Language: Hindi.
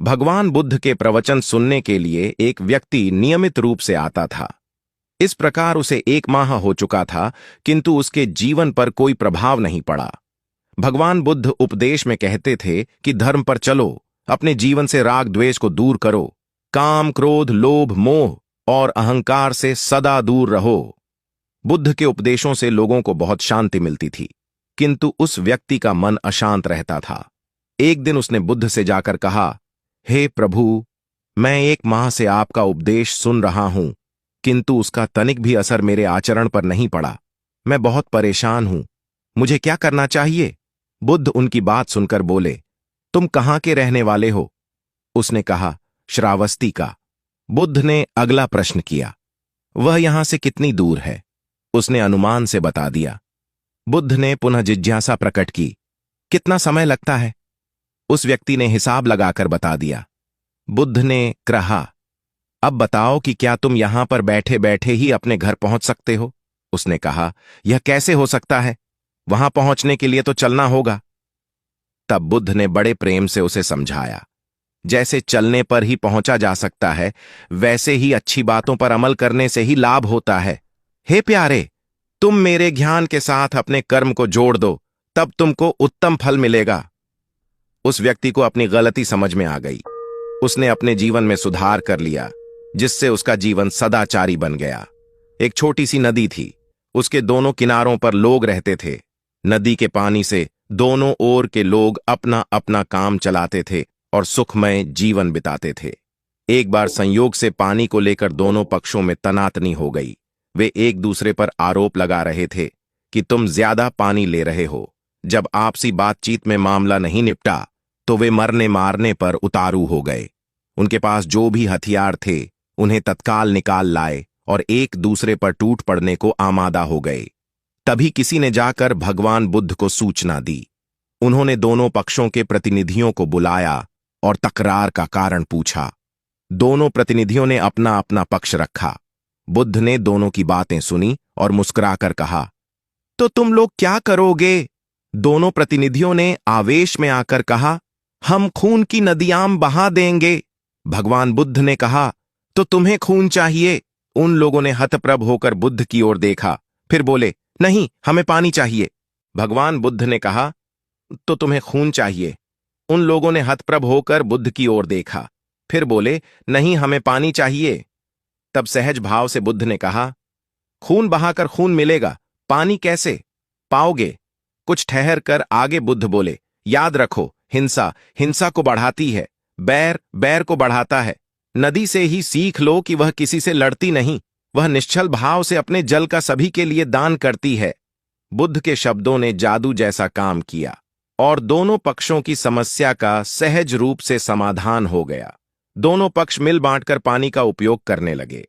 भगवान बुद्ध के प्रवचन सुनने के लिए एक व्यक्ति नियमित रूप से आता था। इस प्रकार उसे 1 माह हो चुका था, किंतु उसके जीवन पर कोई प्रभाव नहीं पड़ा। भगवान बुद्ध उपदेश में कहते थे कि धर्म पर चलो, अपने जीवन से राग द्वेष को दूर करो, काम क्रोध लोभ मोह और अहंकार से सदा दूर रहो। बुद्ध के उपदेशों से लोगों को बहुत शांति मिलती थी, किंतु उस व्यक्ति का मन अशांत रहता था। एक दिन उसने बुद्ध से जाकर कहा, हे प्रभु, मैं 1 माह से आपका उपदेश सुन रहा हूं, किंतु उसका तनिक भी असर मेरे आचरण पर नहीं पड़ा। मैं बहुत परेशान हूं, मुझे क्या करना चाहिए? बुद्ध उनकी बात सुनकर बोले, तुम कहां के रहने वाले हो? उसने कहा, श्रावस्ती का। बुद्ध ने अगला प्रश्न किया, वह यहां से कितनी दूर है? उसने अनुमान से बता दिया। बुद्ध ने पुनः जिज्ञासा प्रकट की, कितना समय लगता है? उस व्यक्ति ने हिसाब लगाकर बता दिया। बुद्ध ने कहा, अब बताओ कि क्या तुम यहां पर बैठे बैठे ही अपने घर पहुंच सकते हो? उसने कहा, यह कैसे हो सकता है? वहां पहुंचने के लिए तो चलना होगा। तब बुद्ध ने बड़े प्रेम से उसे समझाया, जैसे चलने पर ही पहुंचा जा सकता है, वैसे ही अच्छी बातों पर अमल करने से ही लाभ होता है। हे प्यारे, तुम मेरे ज्ञान के साथ अपने कर्म को जोड़ दो, तब तुमको उत्तम फल मिलेगा। उस व्यक्ति को अपनी गलती समझ में आ गई। उसने अपने जीवन में सुधार कर लिया, जिससे उसका जीवन सदाचारी बन गया। एक छोटी सी नदी थी, उसके दोनों किनारों पर लोग रहते थे। नदी के पानी से दोनों ओर के लोग अपना अपना काम चलाते थे और सुखमय जीवन बिताते थे। एक बार संयोग से पानी को लेकर दोनों पक्षों में तनातनी हो गई। वे एक दूसरे पर आरोप लगा रहे थे कि तुम ज्यादा पानी ले रहे हो। जब आपसी बातचीत में मामला नहीं निपटा तो वे मरने मारने पर उतारू हो गए। उनके पास जो भी हथियार थे उन्हें तत्काल निकाल लाए और एक दूसरे पर टूट पड़ने को आमादा हो गए। तभी किसी ने जाकर भगवान बुद्ध को सूचना दी। उन्होंने दोनों पक्षों के प्रतिनिधियों को बुलाया और तकरार का कारण पूछा। दोनों प्रतिनिधियों ने अपना अपना पक्ष रखा। बुद्ध ने दोनों की बातें सुनी और मुस्कुराकर कहा, तो तुम लोग क्या करोगे? दोनों प्रतिनिधियों ने आवेश में आकर कहा, हम खून की नदियां बहा देंगे। भगवान बुद्ध ने कहा, तो तुम्हें खून चाहिए? उन लोगों ने हतप्रभ होकर बुद्ध की ओर देखा, फिर बोले, नहीं, हमें पानी चाहिए। भगवान बुद्ध ने कहा, तो तुम्हें खून चाहिए? उन लोगों ने हतप्रभ होकर बुद्ध की ओर देखा, फिर बोले, नहीं, हमें पानी चाहिए। तब सहज भाव से बुद्ध ने कहा, खून बहाकर खून मिलेगा, पानी कैसे पाओगे? कुछ ठहर कर आगे बुद्ध बोले, याद रखो, हिंसा हिंसा को बढ़ाती है, बैर बैर को बढ़ाता है। नदी से ही सीख लो कि वह किसी से लड़ती नहीं, वह निश्चल भाव से अपने जल का सभी के लिए दान करती है। बुद्ध के शब्दों ने जादू जैसा काम किया और दोनों पक्षों की समस्या का सहज रूप से समाधान हो गया। दोनों पक्ष मिल बांटकर पानी का उपयोग करने लगे।